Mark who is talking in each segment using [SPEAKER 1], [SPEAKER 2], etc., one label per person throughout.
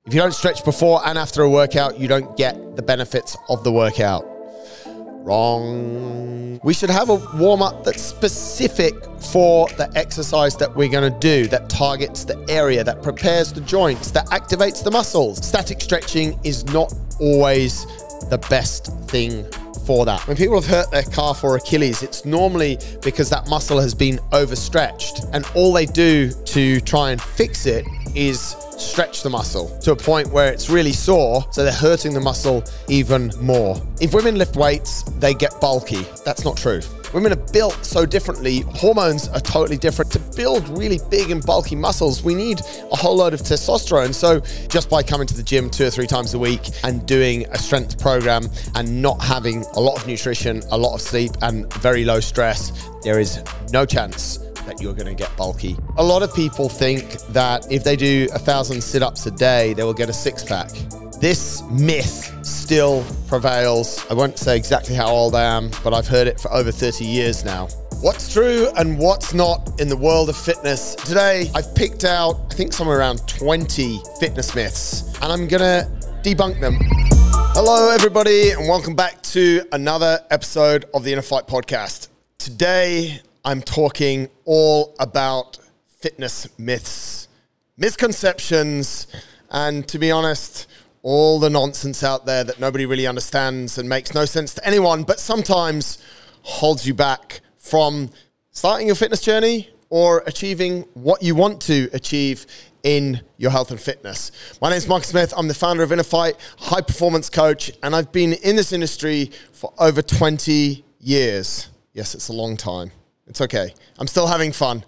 [SPEAKER 1] If you don't stretch before and after a workout, you don't get the benefits of the workout. Wrong. We should have a warm-up that's specific for the exercise that we're going to do, that targets the area, that prepares the joints, that activates the muscles. Static stretching is not always the best thing for that. When people have hurt their calf or Achilles, it's normally because that muscle has been overstretched, and all they do to try and fix it is stretch the muscle to a point where it's really sore, so they're hurting the muscle even more. If women lift weights, they get bulky. That's not true. Women are built so differently. Hormones are totally different. To build really big and bulky muscles, we need a whole load of testosterone. So just by coming to the gym 2 or 3 times a week and doing a strength program and not having a lot of nutrition, a lot of sleep, and very low stress, there is no chance that you're going to get bulky. A lot of people think that if they do 1,000 sit-ups a day, they will get a six-pack. This myth still prevails. I won't say exactly how old I am, but I've heard it for over 30 years now. What's true and what's not in the world of fitness? Today, I've picked out, I think somewhere around 20 fitness myths, and I'm gonna debunk them. Hello, everybody, and welcome back to another episode of the Innerfight podcast. Today, I'm talking all about fitness myths, misconceptions, and to be honest, all the nonsense out there that nobody really understands and makes no sense to anyone, but sometimes holds you back from starting your fitness journey or achieving what you want to achieve in your health and fitness. My name is Mark Smith. I'm the founder of Innerfight, high performance coach, and I've been in this industry for over 20 years. Yes, it's a long time. It's okay. I'm still having fun.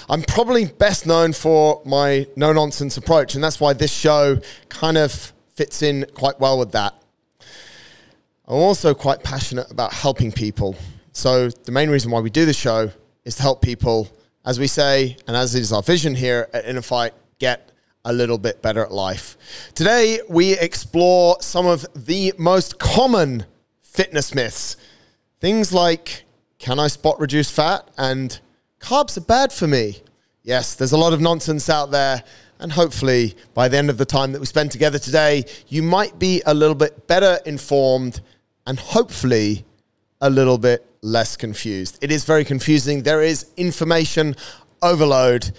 [SPEAKER 1] I'm probably best known for my no-nonsense approach, and that's why this show kind of fits in quite well with that. I'm also quite passionate about helping people. So the main reason why we do the show is to help people, as we say, and as is our vision here at Innerfight, get a little bit better at life. Today, we explore some of the most common fitness myths. Things like, can I spot reduce fat? And carbs are bad for me. Yes, there's a lot of nonsense out there. And hopefully by the end of the time that we spend together today, you might be a little bit better informed and hopefully a little bit less confused. It is very confusing. There is information overload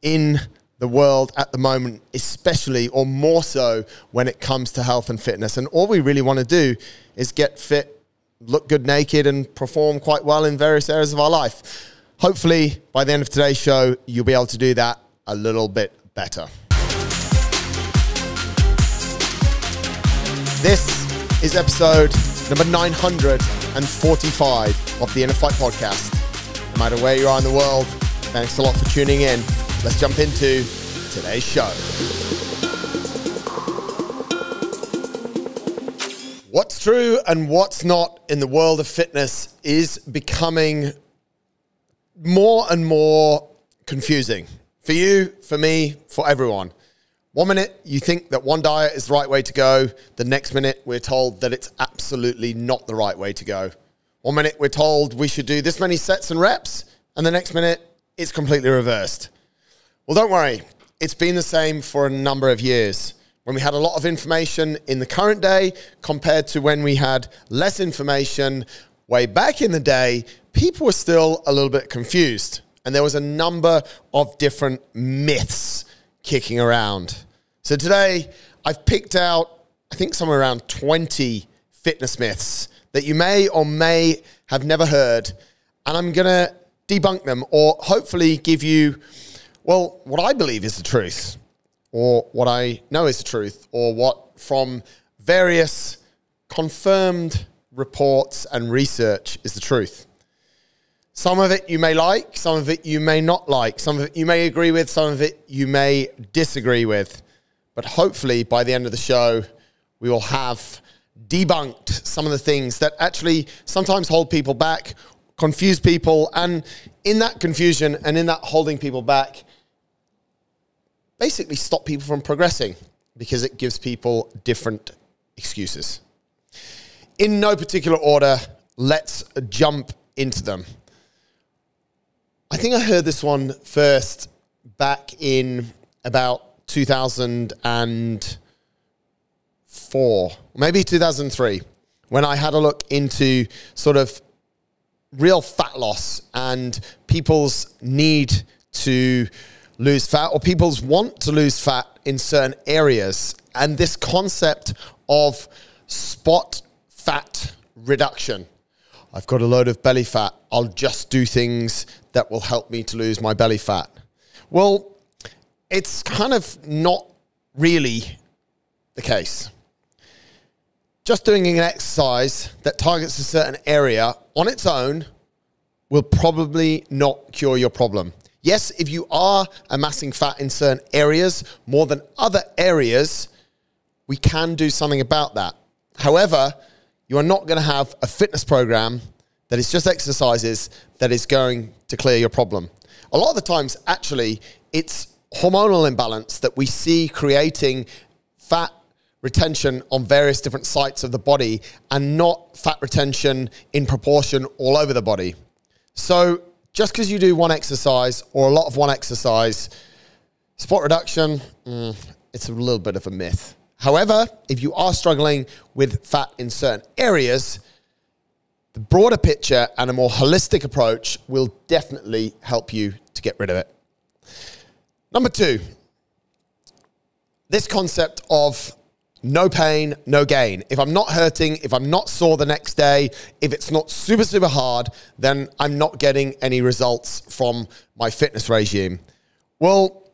[SPEAKER 1] in the world at the moment, especially or more so when it comes to health and fitness. And all we really want to do is get fit, look good naked, and perform quite well in various areas of our life. Hopefully, by the end of today's show, you'll be able to do that a little bit better. This is episode number 945 of the Innerfight podcast. No matter where you are in the world, thanks a lot for tuning in. Let's jump into today's show. What's true and what's not in the world of fitness is becoming more and more confusing. For you, for me, for everyone. 1 minute, you think that one diet is the right way to go. The next minute, we're told that it's absolutely not the right way to go. 1 minute, we're told we should do this many sets and reps, and the next minute, it's completely reversed. Well, don't worry. It's been the same for a number of years. When we had a lot of information in the current day compared to when we had less information way back in the day, people were still a little bit confused. And there was a number of different myths kicking around. So today, I've picked out, I think, somewhere around 20 fitness myths that you may or may have never heard. And I'm going to debunk them or hopefully give you, well, what I believe is the truth, or what I know is the truth, or what from various confirmed reports and research is the truth. Some of it you may like, some of it you may not like, some of it you may agree with, some of it you may disagree with. But hopefully by the end of the show, we will have debunked some of the things that actually sometimes hold people back, confuse people, and in that confusion and in that holding people back, basically stop people from progressing because it gives people different excuses. In no particular order, let's jump into them. I think I heard this one first back in about 2000 and 2004, maybe 2003, when I had a look into sort of real fat loss and people's need to lose fat, or people's want to lose fat in certain areas. And this concept of spot fat reduction. I've got a load of belly fat. I'll just do things that will help me to lose my belly fat. Well, it's kind of not really the case. Just doing an exercise that targets a certain area on its own will probably not cure your problem. Yes, if you are amassing fat in certain areas more than other areas, we can do something about that. However, you are not going to have a fitness program that is just exercises that is going to clear your problem. A lot of the times, actually, it's hormonal imbalance that we see creating fat retention on various different sites of the body and not fat retention in proportion all over the body. So just because you do one exercise or a lot of one exercise, spot reduction, it's a little bit of a myth. However, if you are struggling with fat in certain areas, the broader picture and a more holistic approach will definitely help you to get rid of it. Number 2, this concept of no pain, no gain. If I'm not hurting, if I'm not sore the next day, if it's not super, super hard, then I'm not getting any results from my fitness regime. Well,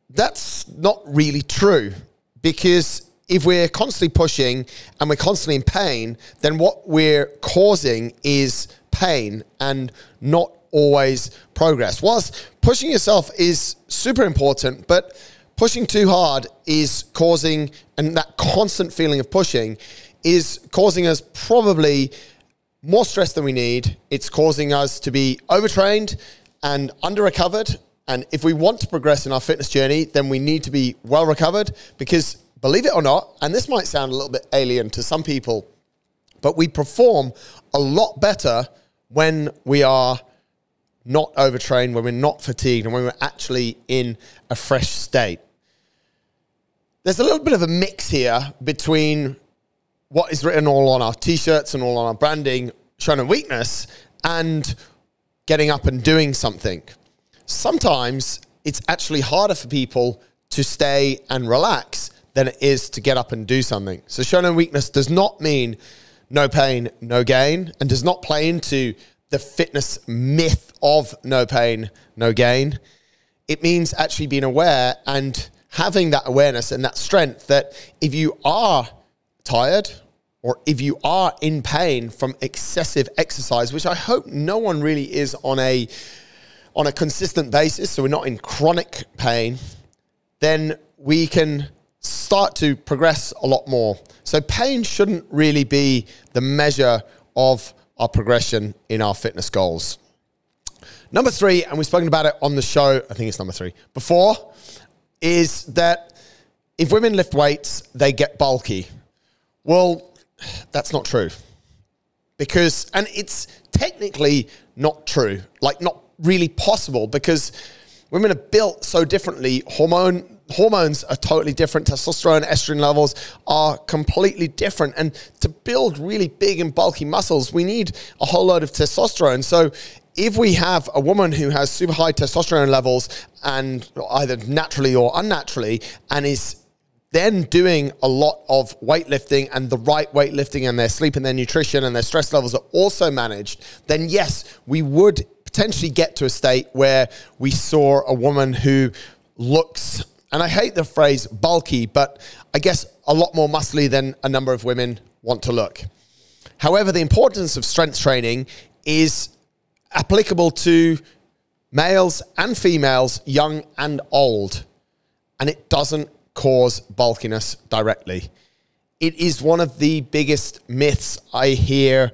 [SPEAKER 1] that's not really true, because if we're constantly pushing and we're constantly in pain, then what we're causing is pain and not always progress. Whilst pushing yourself is super important, but pushing too hard is causing, and that constant feeling of pushing is causing us probably more stress than we need. It's causing us to be overtrained and under-recovered. And if we want to progress in our fitness journey, then we need to be well-recovered, because believe it or not, and this might sound a little bit alien to some people, but we perform a lot better when we are not overtrained, when we're not fatigued, and when we're actually in a fresh state. There's a little bit of a mix here between what is written all on our t-shirts and all on our branding, showing a weakness, and getting up and doing something. Sometimes it's actually harder for people to stay and relax than it is to get up and do something. So showing a weakness does not mean no pain, no gain, and does not play into the fitness myth of no pain, no gain. It means actually being aware and having that awareness and that strength that if you are tired or if you are in pain from excessive exercise, which I hope no one really is on a consistent basis, so we're not in chronic pain, then we can start to progress a lot more. So pain shouldn't really be the measure of our progression in our fitness goals. Number 3, and we've spoken about it on the show, I think it's number 3, before, is that if women lift weights, they get bulky. Well, that's not true. Because, and it's technically not true, like not really possible, because women are built so differently. Hormones are totally different. Testosterone, estrogen levels are completely different. And to build really big and bulky muscles, we need a whole load of testosterone. So if we have a woman who has super high testosterone levels, and either naturally or unnaturally, and is then doing a lot of weightlifting and the right weightlifting, and their sleep and their nutrition and their stress levels are also managed, then yes, we would potentially get to a state where we saw a woman who looks, and I hate the phrase bulky, but I guess a lot more muscly than a number of women want to look. However, the importance of strength training is applicable to males and females, young and old, and it doesn't cause bulkiness directly. It is one of the biggest myths I hear,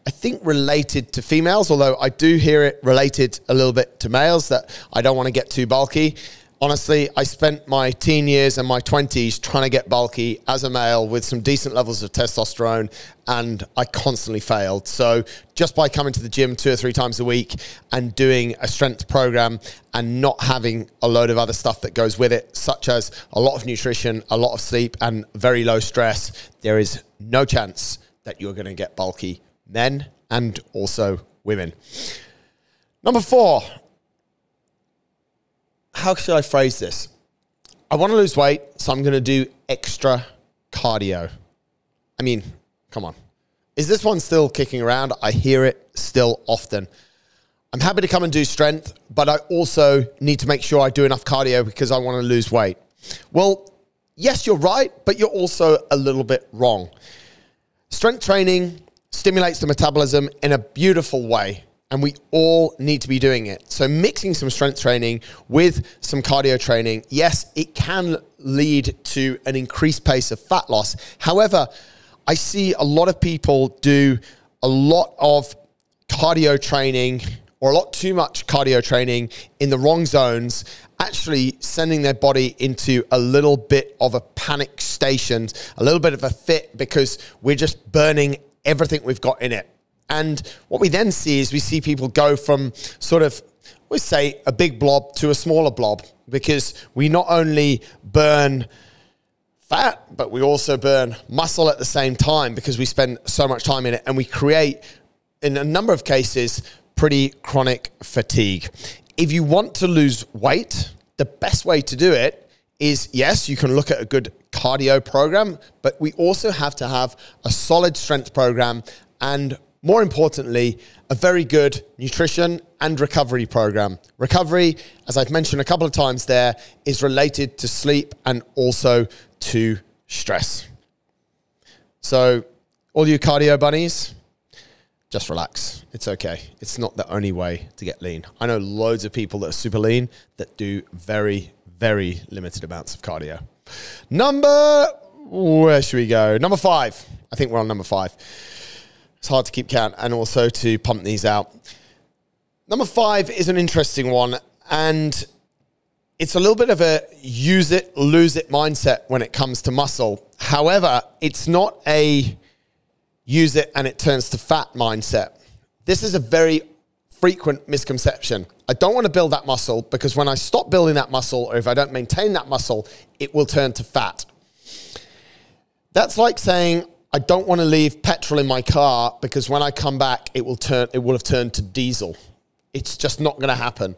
[SPEAKER 1] I think related to females, although I do hear it related a little bit to males, that I don't want to get too bulky. Honestly, I spent my teen years and my 20s trying to get bulky as a male with some decent levels of testosterone, and I constantly failed. So just by coming to the gym 2 or 3 times a week and doing a strength program and not having a load of other stuff that goes with it, such as a lot of nutrition, a lot of sleep, and very low stress, there is no chance that you're going to get bulky, men and also women. Number 4. How should I phrase this? I want to lose weight, so I'm going to do extra cardio. I mean, come on. Is this one still kicking around? I hear it still often. I'm happy to come and do strength, but I also need to make sure I do enough cardio because I want to lose weight. Well, yes, you're right, but you're also a little bit wrong. Strength training stimulates the metabolism in a beautiful way, and we all need to be doing it. So mixing some strength training with some cardio training, yes, it can lead to an increased pace of fat loss. However, I see a lot of people do a lot of cardio training or a lot too much cardio training in the wrong zones, actually sending their body into a little bit of a panic station, a little bit of a fit because we're just burning everything we've got in it. And what we then see is we see people go from sort of, we say, a big blob to a smaller blob, because we not only burn fat, but we also burn muscle at the same time because we spend so much time in it, and we create, in a number of cases, pretty chronic fatigue. If you want to lose weight, the best way to do it is, yes, you can look at a good cardio program, but we also have to have a solid strength program and, more importantly, a very good nutrition and recovery program. Recovery, as I've mentioned a couple of times there, is related to sleep and also to stress. So all you cardio bunnies, just relax. It's okay. It's not the only way to get lean. I know loads of people that are super lean that do very, very limited amounts of cardio. Where should we go? Number 5. I think we're on number 5. It's hard to keep count and also to pump these out. Number 5 is an interesting one, and it's a little bit of a use it, lose it mindset when it comes to muscle. However, it's not a use it and it turns to fat mindset. This is a very frequent misconception. I don't want to build that muscle because when I stop building that muscle, or if I don't maintain that muscle, it will turn to fat. That's like saying, I don't want to leave petrol in my car because when I come back, it will have turned to diesel. It's just not going to happen.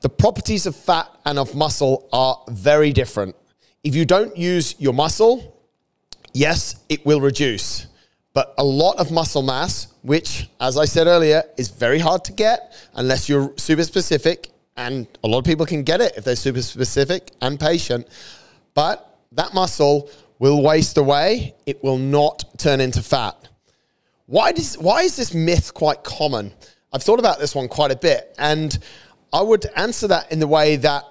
[SPEAKER 1] The properties of fat and of muscle are very different. If you don't use your muscle, yes, it will reduce. But a lot of muscle mass, which, as I said earlier, is very hard to get unless you're super specific, and a lot of people can get it if they're super specific and patient, but that muscle will waste away. It will not turn into fat. Why is this myth quite common? I've thought about this one quite a bit, and I would answer that in the way that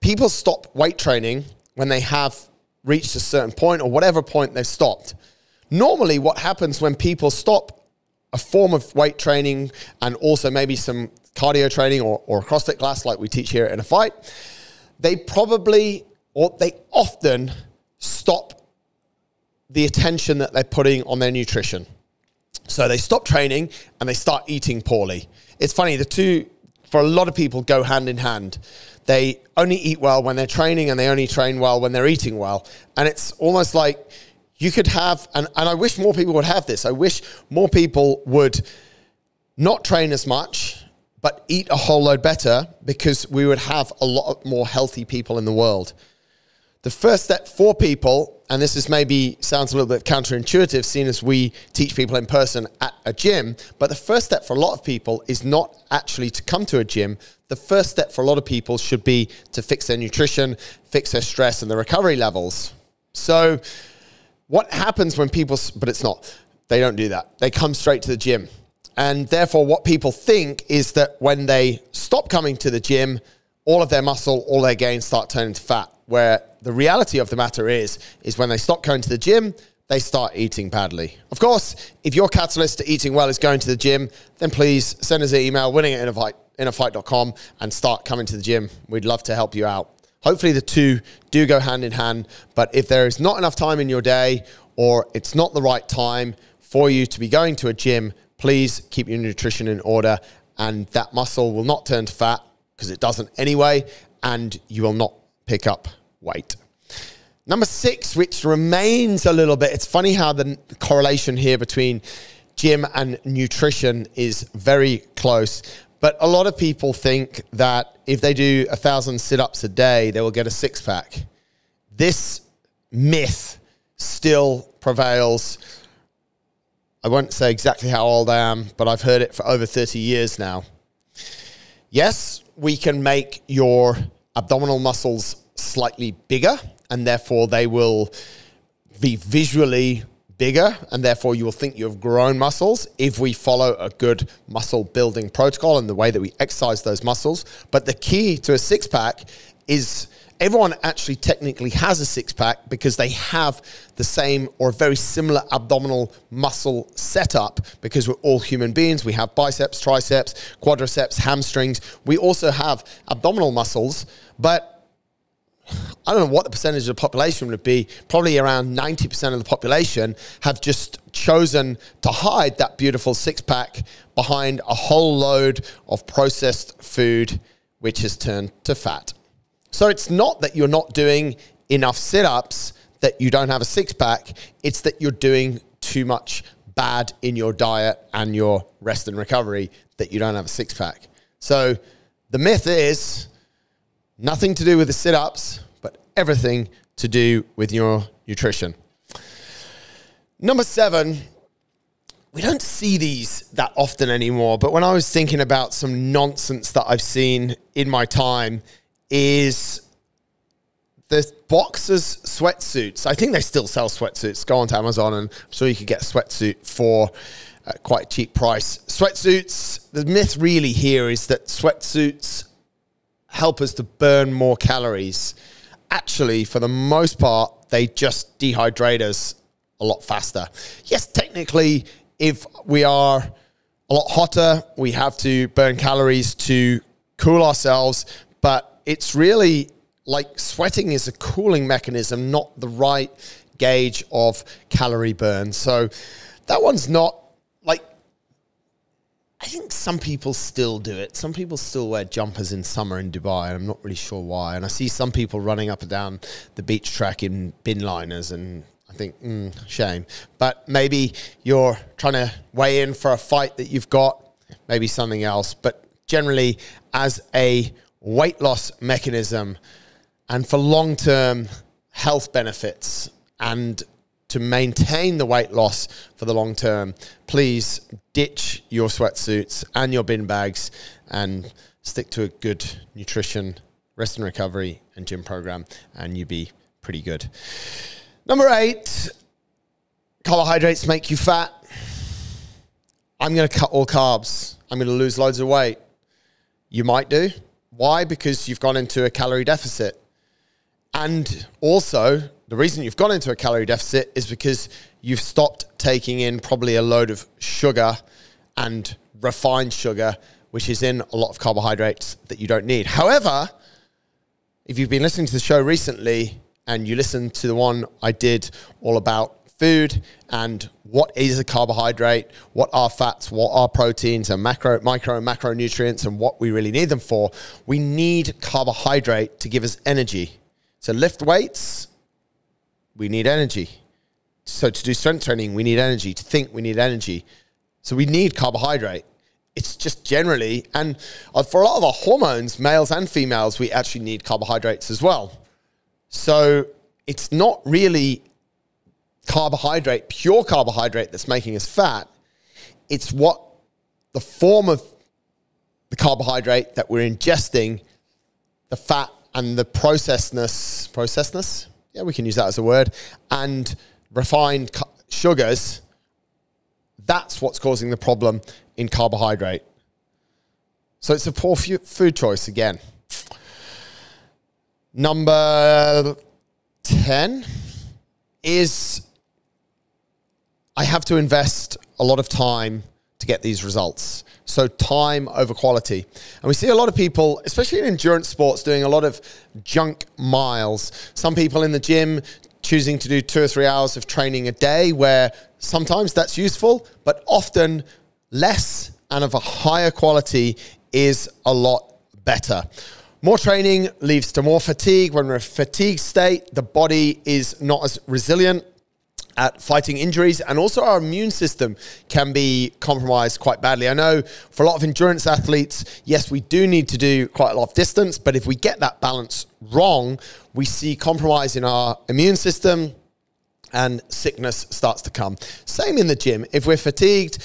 [SPEAKER 1] people stop weight training when they have reached a certain point or whatever point they've stopped. Normally, what happens when people stop a form of weight training and also maybe some cardio training or a CrossFit class like we teach here at Innerfight, they often stop the attention that they're putting on their nutrition. So they stop training and they start eating poorly. It's funny, the two, for a lot of people, go hand in hand. They only eat well when they're training and they only train well when they're eating well. And it's almost like you could have, and I wish more people would have this. I wish more people would not train as much, but eat a whole load better, because we would have a lot more healthy people in the world. The first step for people, and this is maybe sounds a little bit counterintuitive seeing as we teach people in person at a gym, but the first step for a lot of people is not actually to come to a gym. The first step for a lot of people should be to fix their nutrition, fix their stress and their recovery levels. So what happens when people, but it's not, they don't do that. They come straight to the gym. And therefore what people think is that when they stop coming to the gym, all of their muscle, all their gains start turning to fat, where the reality of the matter is when they stop going to the gym, they start eating badly. Of course, if your catalyst to eating well is going to the gym, then please send us an email, winning@innerfight.com, and start coming to the gym. We'd love to help you out. Hopefully the two do go hand in hand, but if there is not enough time in your day or it's not the right time for you to be going to a gym, please keep your nutrition in order, and that muscle will not turn to fat because it doesn't anyway, and you will not pick up weight. Number 6, which remains a little bit, it's funny how the correlation here between gym and nutrition is very close, but a lot of people think that if they do 1,000 sit-ups a day, they will get a six-pack. This myth still prevails. I won't say exactly how old I am, but I've heard it for over 30 years now. Yes, we can make your abdominal muscles slightly bigger, and therefore they will be visually bigger, and therefore you will think you have grown muscles if we follow a good muscle building protocol and the way that we exercise those muscles. But the key to a six-pack is everyone actually technically has a six-pack because they have the same or very similar abdominal muscle setup, because we're all human beings. We have biceps, triceps, quadriceps, hamstrings. We also have abdominal muscles, but I don't know what the percentage of the population would be. Probably around 90% of the population have just chosen to hide that beautiful six-pack behind a whole load of processed food, which has turned to fat. So it's not that you're not doing enough sit-ups that you don't have a six-pack. It's that you're doing too much bad in your diet and your rest and recovery that you don't have a six-pack. So the myth is nothing to do with the sit-ups, but everything to do with your nutrition. Number 7, we don't see these that often anymore, but when I was thinking about some nonsense that I've seen in my time, is the boxers' sweatsuits. I think they still sell sweatsuits. Go onto Amazon and I'm sure you could get a sweatsuit for quite a cheap price. Sweatsuits, the myth really here is that sweatsuits help us to burn more calories. Actually, for the most part, they just dehydrate us a lot faster. Yes, technically, if we are a lot hotter, we have to burn calories to cool ourselves, but it's really like sweating is a cooling mechanism, not the right gauge of calorie burn. So that one's not like, I think some people still do it. Some people still wear jumpers in summer in Dubai, and I'm not really sure why. And I see some people running up and down the beach track in bin liners, and I think, shame. But maybe you're trying to weigh in for a fight that you've got, maybe something else. But generally, as a weight loss mechanism and for long-term health benefits and to maintain the weight loss for the long term, please ditch your sweatsuits and your bin bags and stick to a good nutrition, rest and recovery and gym program, and you'll be pretty good. Number 8, carbohydrates make you fat. I'm going to cut all carbs. I'm going to lose loads of weight. You might do. Why? Because you've gone into a calorie deficit. And also, the reason you've gone into a calorie deficit is because you've stopped taking in probably a load of sugar and refined sugar, which is in a lot of carbohydrates that you don't need. However, if you've been listening to the show recently and you listened to the one I did all about food and what is a carbohydrate, what are fats, what are proteins and micro and macronutrients and what we really need them for, we need carbohydrate to give us energy. To lift weights, we need energy. So to do strength training, we need energy. To think, we need energy. So we need carbohydrate. It's just generally, and for a lot of our hormones, males and females, we actually need carbohydrates as well. So it's not really carbohydrate, pure carbohydrate that's making us fat. It's what the form of the carbohydrate that we're ingesting, the fat and the processedness, yeah, we can use that as a word, and refined sugars, that's what's causing the problem in carbohydrate. So it's a poor food choice again. Number 10 is I have to invest a lot of time to get these results. So time over quality. And we see a lot of people, especially in endurance sports, doing a lot of junk miles. Some people in the gym choosing to do 2 or 3 hours of training a day, where sometimes that's useful, but often less and of a higher quality is a lot better. More training leads to more fatigue. When we're in a fatigued state, the body is not as resilient at fighting injuries, and also our immune system can be compromised quite badly. I know for a lot of endurance athletes, yes, we do need to do quite a lot of distance, but if we get that balance wrong, we see compromise in our immune system and sickness starts to come. Same in the gym. If we're fatigued,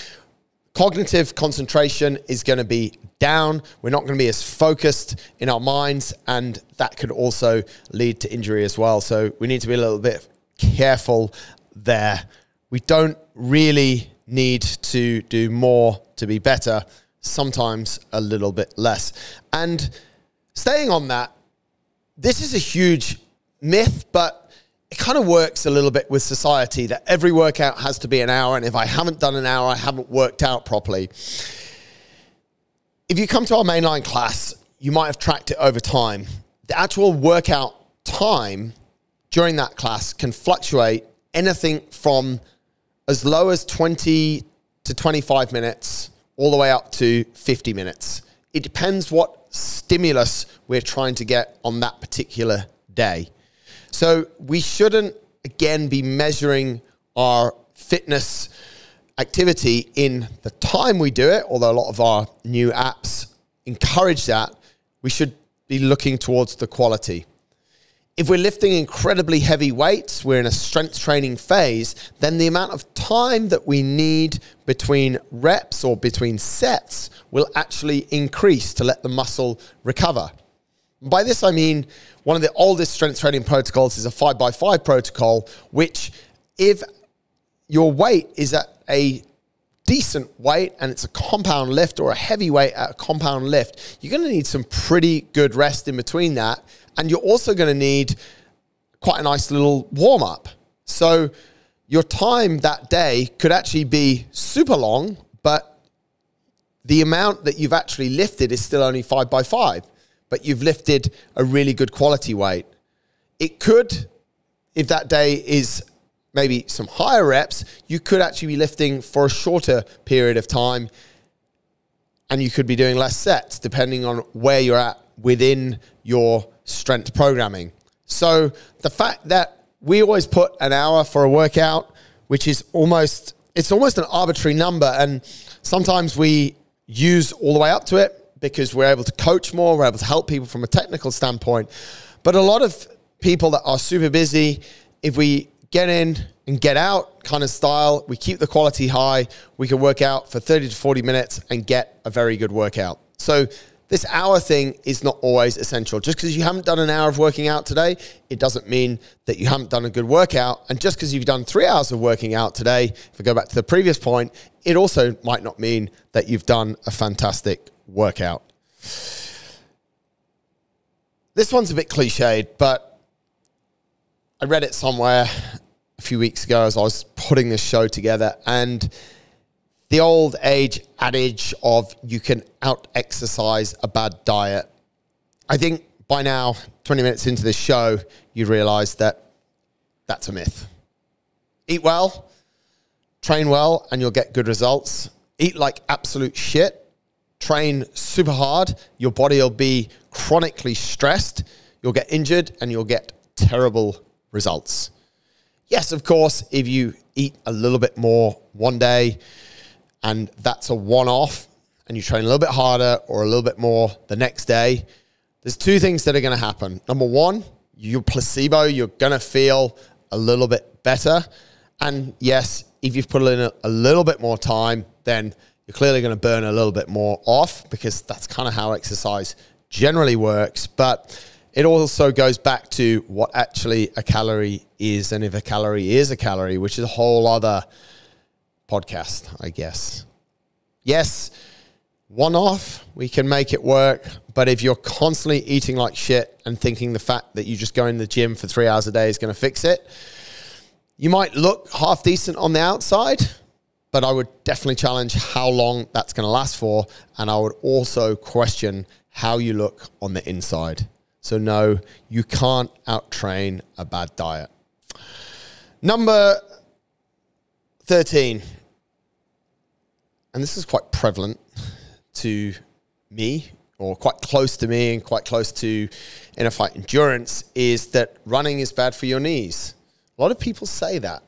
[SPEAKER 1] cognitive concentration is going to be down. We're not going to be as focused in our minds, and that could also lead to injury as well. So we need to be a little bit careful there. We don't really need to do more to be better, sometimes a little bit less. And staying on that, this is a huge myth, but it kind of works a little bit with society that every workout has to be an hour, and if I haven't done an hour, I haven't worked out properly. If you come to our mainline class, you might have tracked it over time. The actual workout time during that class can fluctuate anything from as low as 20 to 25 minutes all the way up to 50 minutes. It depends what stimulus we're trying to get on that particular day. So we shouldn't, again, be measuring our fitness activity in the time we do it, although a lot of our new apps encourage that. We should be looking towards the quality. If we're lifting incredibly heavy weights, we're in a strength training phase, then the amount of time that we need between reps or between sets will actually increase to let the muscle recover. By this, I mean one of the oldest strength training protocols is a 5x5 protocol, which if your weight is at a decent weight and it's a compound lift or a heavy weight at a compound lift, you're going to need some pretty good rest in between that. And you're also going to need quite a nice little warm up. So your time that day could actually be super long, but the amount that you've actually lifted is still only 5x5, but you've lifted a really good quality weight. It could, if that day is maybe some higher reps, you could actually be lifting for a shorter period of time, and you could be doing less sets depending on where you're at within your strength programming. So the fact that we always put an hour for a workout, which is almost an arbitrary number, and sometimes we use all the way up to it because we're able to coach more, we're able to help people from a technical standpoint. But a lot of people that are super busy, if we get in and get out kind of style, we keep the quality high, we can work out for 30 to 40 minutes and get a very good workout. So this hour thing is not always essential. Just because you haven't done an hour of working out today, it doesn't mean that you haven't done a good workout. And just because you've done 3 hours of working out today, if I go back to the previous point, it also might not mean that you've done a fantastic workout. This one's a bit cliched, but I read it somewhere a few weeks ago as I was putting this show together, and the old age adage of you can out-exercise a bad diet. I think by now, 20 minutes into this show, you realize that that's a myth. Eat well, train well, and you'll get good results. Eat like absolute shit, train super hard, your body will be chronically stressed, you'll get injured, and you'll get terrible results. Yes, of course, if you eat a little bit more one day, and that's a one-off, and you train a little bit harder or a little bit more the next day, there's two things that are going to happen. Number one, your placebo, you're going to feel a little bit better. And yes, if you've put in a little bit more time, then you're clearly going to burn a little bit more off, because that's kind of how exercise generally works. But it also goes back to what actually a calorie is, and if a calorie is a calorie, which is a whole other podcast, I guess. Yes, one-off, we can make it work, but if you're constantly eating like shit and thinking the fact that you just go in the gym for 3 hours a day is going to fix it, you might look half decent on the outside, but I would definitely challenge how long that's going to last for. And I would also question how you look on the inside. So no, you can't out-train a bad diet. Number 13, and this is quite prevalent to me, or quite close to me and quite close to Innerfight endurance, is that running is bad for your knees. A lot of people say that.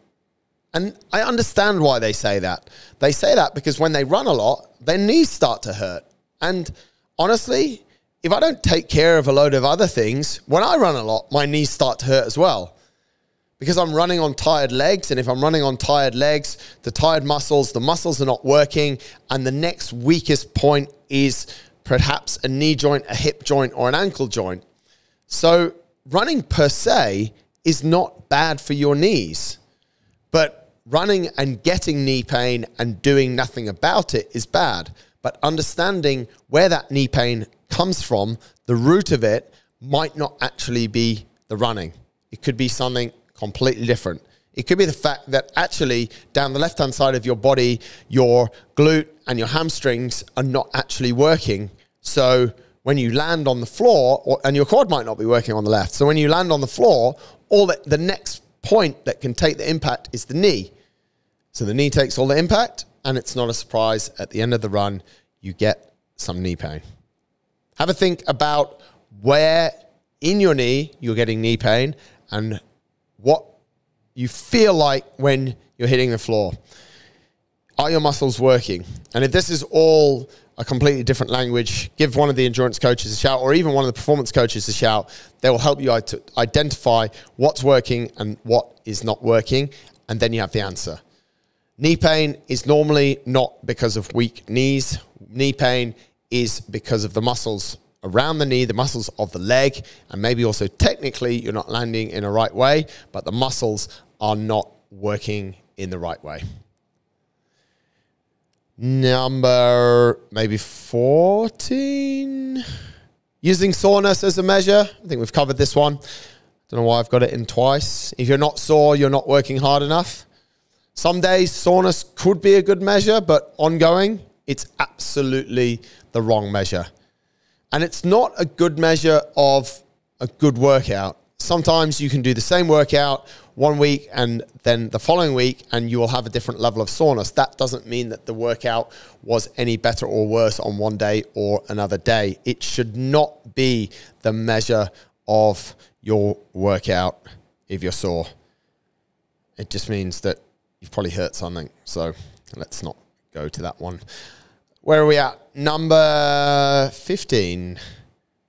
[SPEAKER 1] And I understand why they say that. They say that because when they run a lot, their knees start to hurt. And honestly, if I don't take care of a load of other things, when I run a lot, my knees start to hurt as well. Because I'm running on tired legs, and if I'm running on tired legs, the muscles are not working, and the next weakest point is perhaps a knee joint, a hip joint, or an ankle joint. So running per se is not bad for your knees, but running and getting knee pain and doing nothing about it is bad. But understanding where that knee pain comes from, the root of it might not actually be the running. It could be something completely different. It could be the fact that actually down the left-hand side of your body, your glute and your hamstrings are not actually working. So when you land on the floor, and your quad might not be working on the left. So when you land on the floor, the next point that can take the impact is the knee. So the knee takes all the impact, and it's not a surprise at the end of the run, you get some knee pain. Have a think about where in your knee you're getting knee pain and what you feel like when you're hitting the floor. Are your muscles working? And if this is all a completely different language, give one of the endurance coaches a shout, or even one of the performance coaches a shout. They will help you to identify what's working and what is not working, and then you have the answer. Knee pain is normally not because of weak knees. Knee pain is because of the muscles around the knee, the muscles of the leg, and maybe also technically you're not landing in a right way, but the muscles are not working in the right way. Number maybe 14, using soreness as a measure. I think we've covered this one. Don't know why I've got it in twice. If you're not sore, you're not working hard enough. Some days soreness could be a good measure, but ongoing, it's absolutely the wrong measure. And it's not a good measure of a good workout. Sometimes you can do the same workout one week and then the following week, and you will have a different level of soreness. That doesn't mean that the workout was any better or worse on one day or another day. It should not be the measure of your workout if you're sore. It just means that you've probably hurt something. So let's not go to that one. Where are we at? Number 15.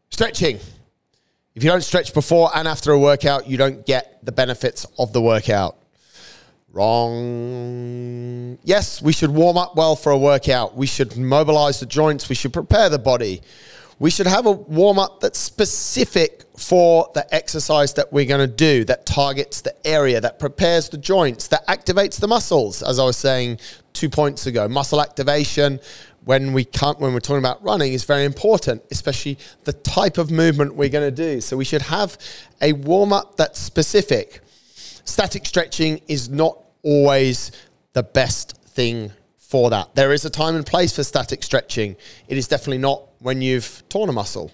[SPEAKER 1] Stretching. If you don't stretch before and after a workout, you don't get the benefits of the workout. Wrong. Yes, we should warm up well for a workout. We should mobilize the joints. We should prepare the body. We should have a warm up that's specific for the exercise that we're going to do, that targets the area, that prepares the joints, that activates the muscles. As I was saying 2 points ago, muscle activation when we're talking about running is very important, especially the type of movement we're going to do. So we should have a warm-up that's specific. Static stretching is not always the best thing for that. There is a time and place for static stretching. It is definitely not when you've torn a muscle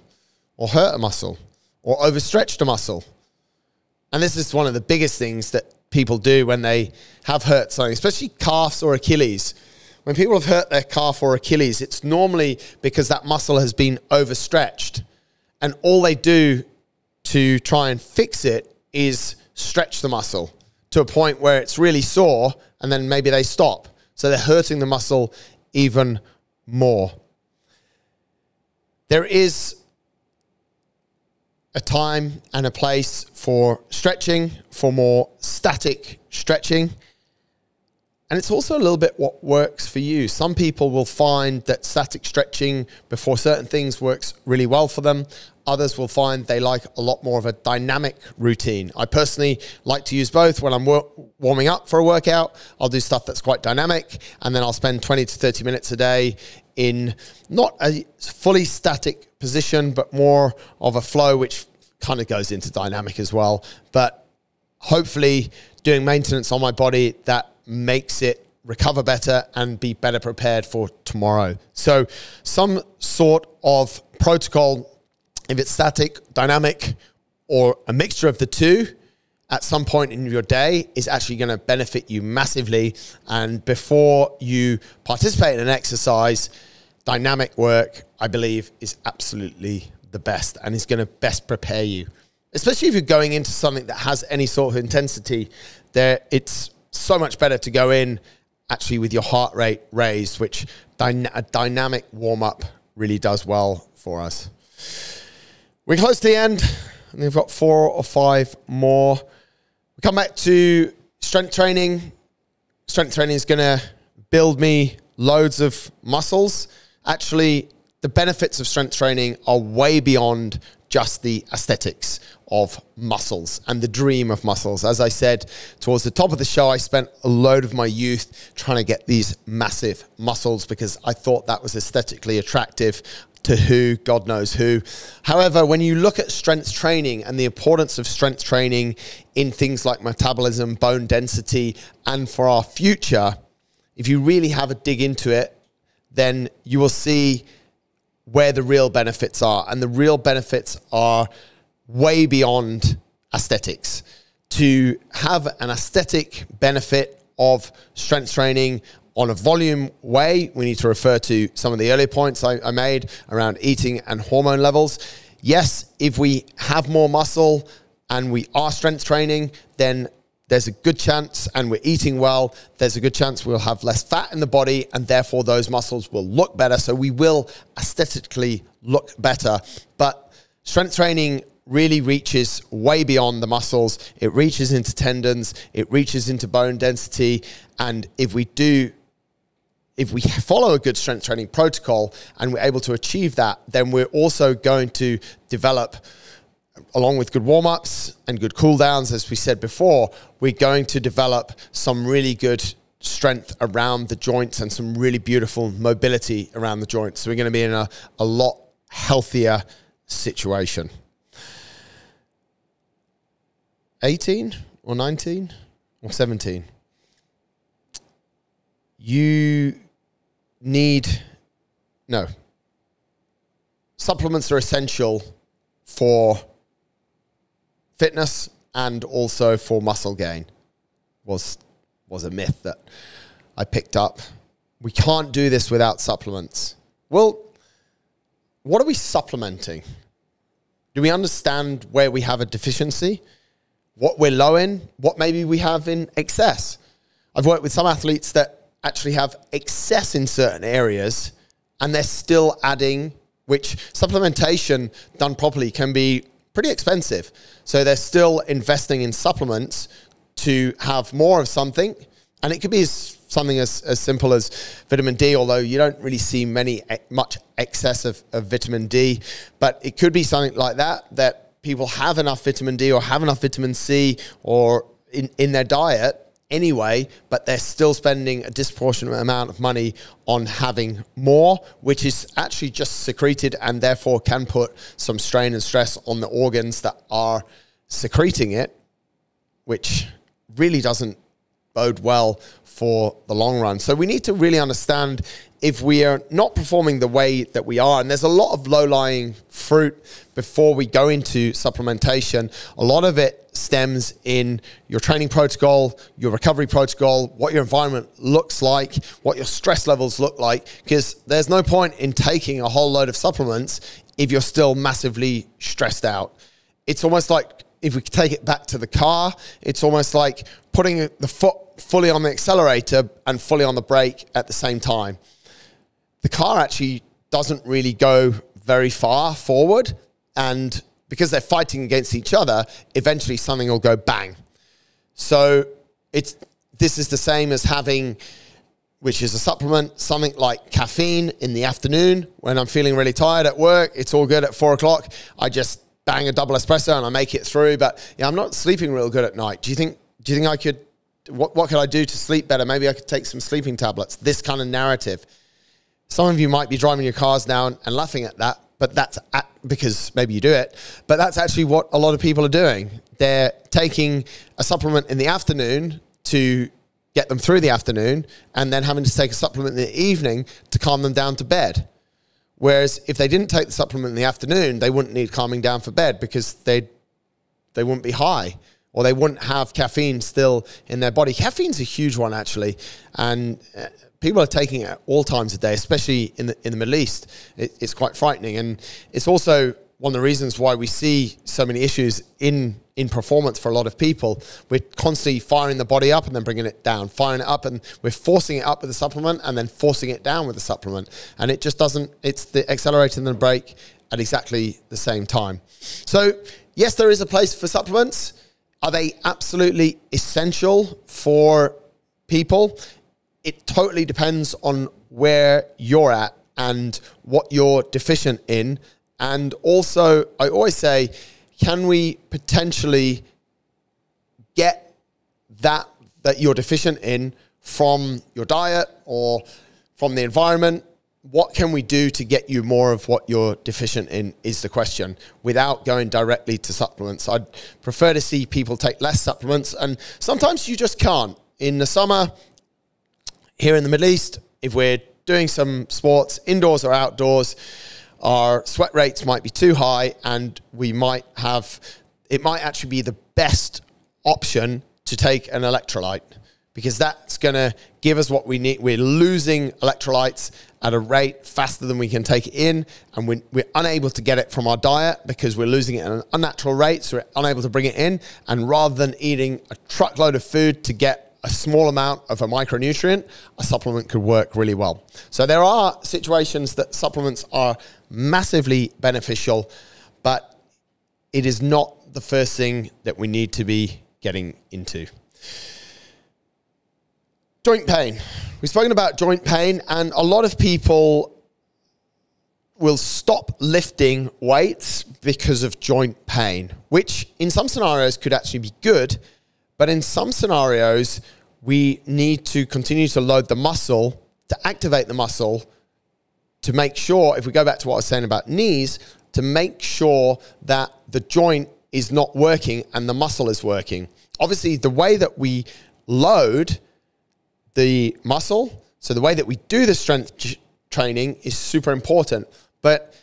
[SPEAKER 1] or hurt a muscle or overstretched a muscle. And this is one of the biggest things that people do when they have hurt something, especially calves or Achilles. When people have hurt their calf or Achilles, it's normally because that muscle has been overstretched. And all they do to try and fix it is stretch the muscle to a point where it's really sore, and then maybe they stop. So they're hurting the muscle even more. There is a time and a place for stretching, for more static stretching. And it's also a little bit what works for you. Some people will find that static stretching before certain things works really well for them. Others will find they like a lot more of a dynamic routine. I personally like to use both. When I'm warming up for a workout, I'll do stuff that's quite dynamic, and then I'll spend 20 to 30 minutes a day in not a fully static position, but more of a flow, which kind of goes into dynamic as well. But hopefully doing maintenance on my body that makes it recover better and be better prepared for tomorrow. So some sort of protocol, if it's static, dynamic, or a mixture of the two, at some point in your day is actually going to benefit you massively. And before you participate in an exercise, dynamic work, I believe, is absolutely the best and is going to best prepare you. Especially if you're going into something that has any sort of intensity, it's so much better to go in actually with your heart rate raised, which a dynamic warm-up really does well for us. We're close to the end, and we've got 4 or 5 more. We come back to strength training. Strength training is going to build me loads of muscles. Actually, the benefits of strength training are way beyond just the aesthetics of muscles and the dream of muscles. As I said towards the top of the show, I spent a load of my youth trying to get these massive muscles because I thought that was aesthetically attractive to who, God knows who. However, when you look at strength training and the importance of strength training in things like metabolism, bone density, and for our future, if you really have a dig into it, then you will see where the real benefits are. And the real benefits are way beyond aesthetics. To have an aesthetic benefit of strength training on a volume way, we need to refer to some of the earlier points I made around eating and hormone levels. Yes, if we have more muscle and we are strength training, then there's a good chance, and we're eating well, there's a good chance we'll have less fat in the body, and therefore those muscles will look better. So we will aesthetically look better. But strength training really reaches way beyond the muscles. It reaches into tendons, it reaches into bone density. And if we follow a good strength training protocol and we're able to achieve that, then we're also going to develop, along with good warm-ups and good cool-downs, as we said before, we're going to develop some really good strength around the joints and some really beautiful mobility around the joints. So we're going to be in a lot healthier situation. 18 or 19 or 17. Supplements are essential for fitness and also for muscle gain. Was a myth that I picked up. We can't do this without supplements. Well, what are we supplementing? Do we understand where we have a deficiency? What we're low in? What maybe we have in excess? I've worked with some athletes that actually have excess in certain areas and they're still adding, which supplementation done properly can be pretty expensive. So they're still investing in supplements to have more of something. And it could be something as simple as vitamin D, although you don't really see much excess of vitamin D. But it could be something like that people have enough vitamin D or have enough vitamin C or in their diet anyway, but they're still spending a disproportionate amount of money on having more, which is actually just secreted and therefore can put some strain and stress on the organs that are secreting it, which really doesn't bode well for the long run. So we need to really understand if we are not performing the way that we are, and there's a lot of low-lying fruit before we go into supplementation. A lot of it stems in your training protocol, your recovery protocol, what your environment looks like, what your stress levels look like, because there's no point in taking a whole load of supplements if you're still massively stressed out. It's almost like, if we take it back to the car, it's almost like putting the foot fully on the accelerator and fully on the brake at the same time. The car actually doesn't really go very far forward, and because they're fighting against each other, eventually something will go bang. So this is the same as having, which is a supplement, something like caffeine in the afternoon when I'm feeling really tired at work. It's all good at 4 o'clock. I just bang a double espresso and I make it through. But yeah, I'm not sleeping real good at night. Do you think I could, what could I do to sleep better? Maybe I could take some sleeping tablets. This kind of narrative. Some of you might be driving your cars now and laughing at that, but because maybe you do it, but that's actually what a lot of people are doing. They're taking a supplement in the afternoon to get them through the afternoon and then having to take a supplement in the evening to calm them down to bed. Whereas if they didn't take the supplement in the afternoon, they wouldn't need calming down for bed because they wouldn't be high, or they wouldn't have caffeine still in their body. Caffeine's a huge one, actually. And people are taking it at all times of day, especially in the Middle East. It's quite frightening. And it's also one of the reasons why we see so many issues in performance for a lot of people. We're constantly firing the body up and then bringing it down, firing it up, and we're forcing it up with a supplement and then forcing it down with a supplement. And it just doesn't, it's the accelerator and the brake at exactly the same time. So yes, there is a place for supplements. Are they absolutely essential for people? It totally depends on where you're at and what you're deficient in. And also, I always say, can we potentially get that you're deficient in from your diet or from the environment? What can we do to get you more of what you're deficient in is the question, without going directly to supplements. I'd prefer to see people take less supplements, and sometimes you just can't. In the summer, here in the Middle East, if we're doing some sports, indoors or outdoors, our sweat rates might be too high, and it might actually be the best option to take an electrolyte, because that's going to give us what we need. We're losing electrolytes at a rate faster than we can take it in, and we're unable to get it from our diet because we're losing it at an unnatural rate, so we're unable to bring it in. And rather than eating a truckload of food to get a small amount of a micronutrient, a supplement could work really well. So there are situations that supplements are massively beneficial, but it is not the first thing that we need to be getting into. Joint pain. We've spoken about joint pain, and a lot of people will stop lifting weights because of joint pain, which in some scenarios could actually be good, but in some scenarios we need to continue to load the muscle, to activate the muscle, to make sure, if we go back to what I was saying about knees, to make sure that the joint is not working and the muscle is working. Obviously, the way that we load the muscle, so the way that we do the strength training is super important. But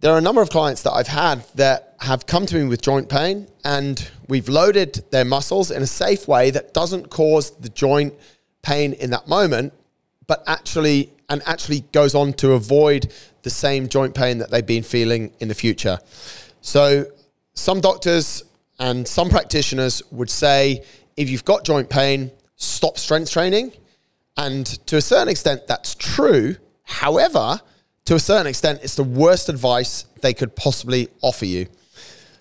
[SPEAKER 1] there are a number of clients that I've had that have come to me with joint pain, and we've loaded their muscles in a safe way that doesn't cause the joint pain in that moment, but actually goes on to avoid the same joint pain that they've been feeling in the future. So some doctors and some practitioners would say, if you've got joint pain, stop strength training. And to a certain extent, that's true. However, to a certain extent, it's the worst advice they could possibly offer you.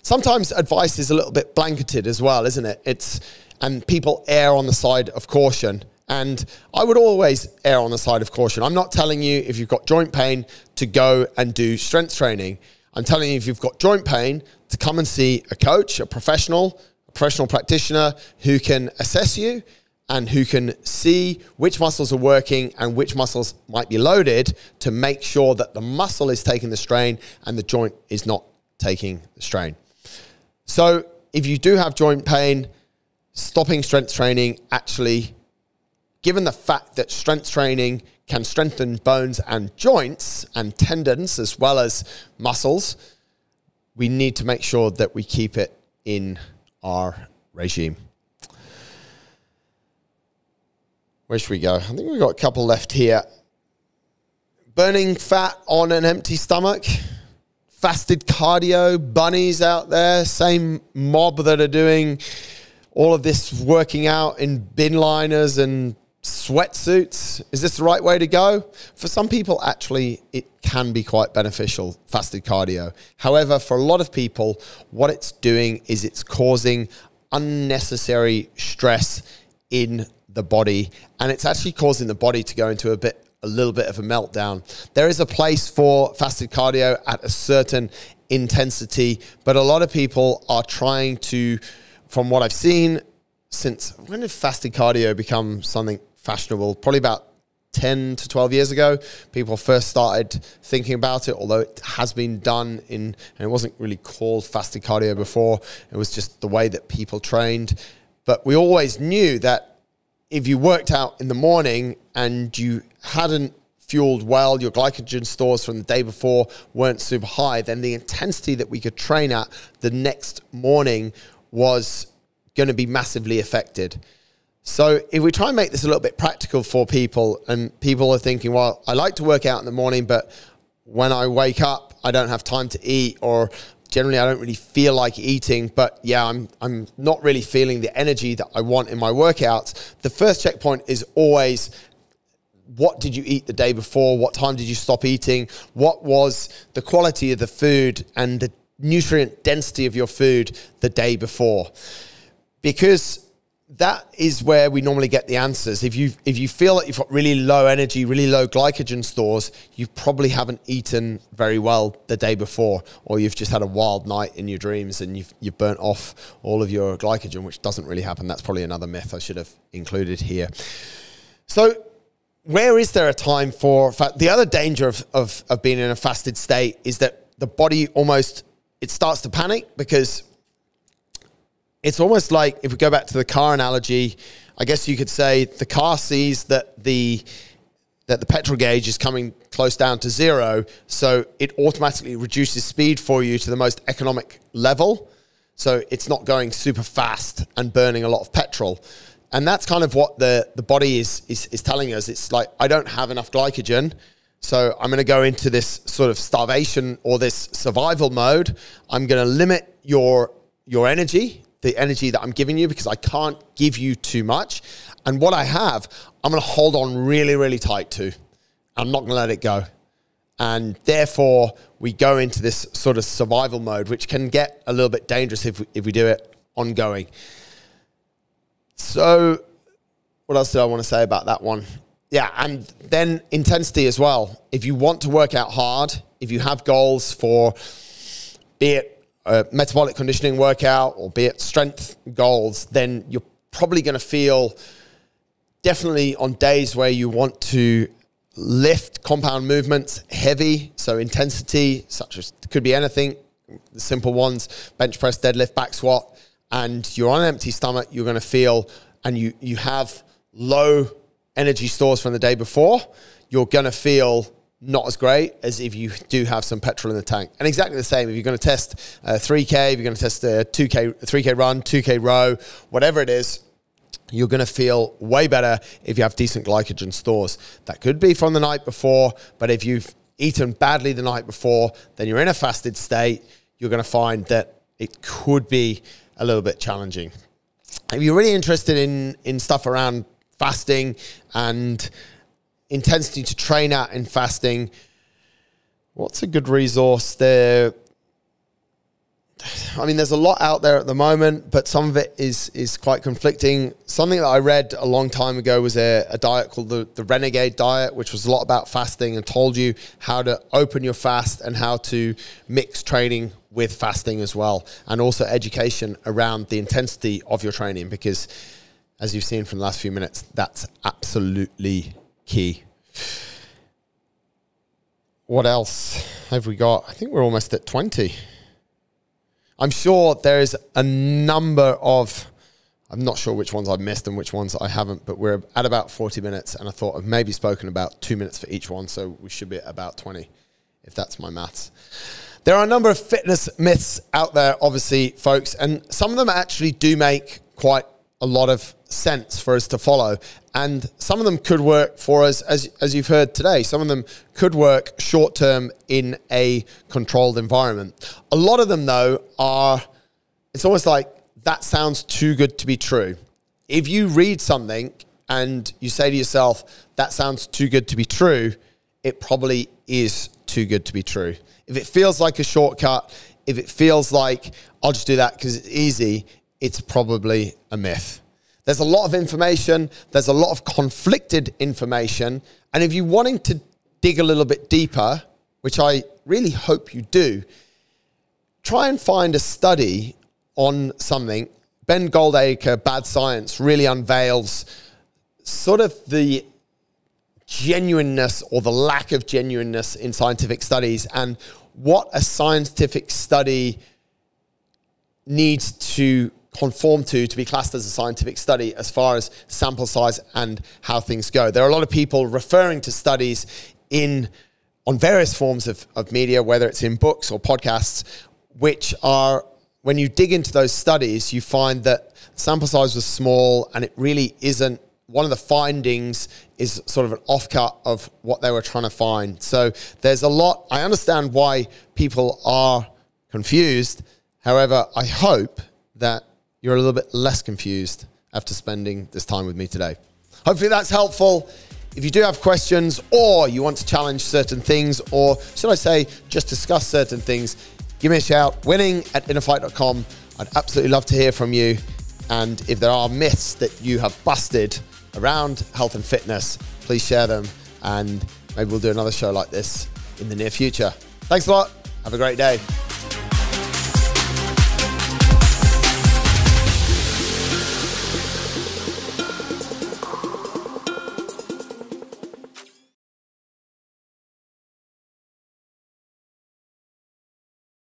[SPEAKER 1] Sometimes advice is a little bit blanketed as well, isn't it? And people err on the side of caution. And I would always err on the side of caution. I'm not telling you, if you've got joint pain, to go and do strength training. I'm telling you, if you've got joint pain, to come and see a coach, a professional practitioner who can assess you and who can see which muscles are working and which muscles might be loaded, to make sure that the muscle is taking the strain and the joint is not taking the strain. So if you do have joint pain, stopping strength training, actually, given the fact that strength training can strengthen bones and joints and tendons as well as muscles, we need to make sure that we keep it in our regime. Where should we go? I think we've got a couple left here. Burning fat on an empty stomach. Fasted cardio. Bunnies out there. Same mob that are doing all of this working out in bin liners and sweatsuits. Is this the right way to go? For some people, actually, it can be quite beneficial, fasted cardio. However, for a lot of people, what it's doing is it's causing unnecessary stress in the body, and it's actually causing the body to go into a little bit of a meltdown. There is a place for fasted cardio at a certain intensity, but a lot of people are trying to, from what I've seen, since when did fasted cardio become something fashionable? Probably about 10 to 12 years ago, people first started thinking about it, although it has been done and it wasn't really called fasted cardio before. It was just the way that people trained. But we always knew that if you worked out in the morning and you hadn't fueled well, your glycogen stores from the day before weren't super high, then the intensity that we could train at the next morning was going to be massively affected. So if we try and make this a little bit practical for people, and people are thinking, well, I like to work out in the morning, but when I wake up, I don't have time to eat, or generally I don't really feel like eating, but yeah, I'm not really feeling the energy that I want in my workouts. The first checkpoint is always, what did you eat the day before? What time did you stop eating? What was the quality of the food and the nutrient density of your food the day before? Because that is where we normally get the answers. If you feel that you've got really low energy, really low glycogen stores, you probably haven't eaten very well the day before, or you've just had a wild night in your dreams and you've burnt off all of your glycogen, which doesn't really happen. That's probably another myth I should have included here. So where is there a time for fat? The other danger of being in a fasted state is that the body it starts to panic, because it's almost like, if we go back to the car analogy, I guess you could say the car sees that the petrol gauge is coming close down to zero, so it automatically reduces speed for you to the most economic level. So it's not going super fast and burning a lot of petrol. And that's kind of what the body is telling us. It's like, I don't have enough glycogen, so I'm going to go into this sort of starvation or this survival mode. I'm going to limit your energy, the energy that I'm giving you, because I can't give you too much. And what I have, I'm going to hold on really, really tight to. I'm not going to let it go. And therefore, we go into this sort of survival mode, which can get a little bit dangerous if we do it ongoing. So what else did I want to say about that one? Yeah, and then intensity as well. If you want to work out hard, if you have goals for, be it a metabolic conditioning workout or be it strength goals, then you're probably going to feel, definitely on days where you want to lift compound movements heavy, so intensity, such as, could be anything, the simple ones, bench press, deadlift, back squat, and you're on an empty stomach, you're going to feel, and you have low energy stores from the day before, you're going to feel not as great as if you do have some petrol in the tank. And exactly the same, if you're going to test 3K, if you're going to test a 3K run, 2K row, whatever it is, you're going to feel way better if you have decent glycogen stores. That could be from the night before, but if you've eaten badly the night before, then you're in a fasted state, you're going to find that it could be a little bit challenging. If you're really interested in stuff around fasting and intensity to train at in fasting, what's a good resource there? I mean, there's a lot out there at the moment, but some of it is quite conflicting. Something that I read a long time ago was a diet called the Renegade diet, which was a lot about fasting and told you how to open your fast and how to mix training with fasting as well. And also education around the intensity of your training, because as you've seen from the last few minutes, that's absolutely key. What else have we got? I think we're almost at 20. I'm sure there's a number of, I'm not sure which ones I've missed and which ones I haven't, but we're at about 40 minutes, and I thought I've maybe spoken about 2 minutes for each one, so we should be at about 20, if that's my maths. There are a number of fitness myths out there, obviously, folks, and some of them actually do make quite a lot of sense for us to follow, and some of them could work for us, as you've heard today. Some of them could work short term in a controlled environment. A lot of them, though, it's almost like that sounds too good to be true. If you read something and you say to yourself, that sounds too good to be true, it probably is too good to be true. If it feels like a shortcut, if it feels like I'll just do that because it's easy, it's probably a myth. There's a lot of information. There's a lot of conflicted information. And if you're wanting to dig a little bit deeper, which I really hope you do, try and find a study on something. Ben Goldacre, Bad Science, really unveils sort of the genuineness or the lack of genuineness in scientific studies, and what a scientific study needs to conform to be classed as a scientific study as far as sample size and how things go. There are a lot of people referring to studies on various forms of media, whether it's in books or podcasts, which are, when you dig into those studies, you find that sample size was small and it really isn't. One of the findings is sort of an offcut of what they were trying to find. So there's a lot. I understand why people are confused. However, I hope that you're a little bit less confused after spending this time with me today. Hopefully that's helpful. If you do have questions or you want to challenge certain things, or should I say just discuss certain things, give me a shout, winning@innerfight.com. I'd absolutely love to hear from you. And if there are myths that you have busted around health and fitness, please share them, and maybe we'll do another show like this in the near future. Thanks a lot. Have a great day.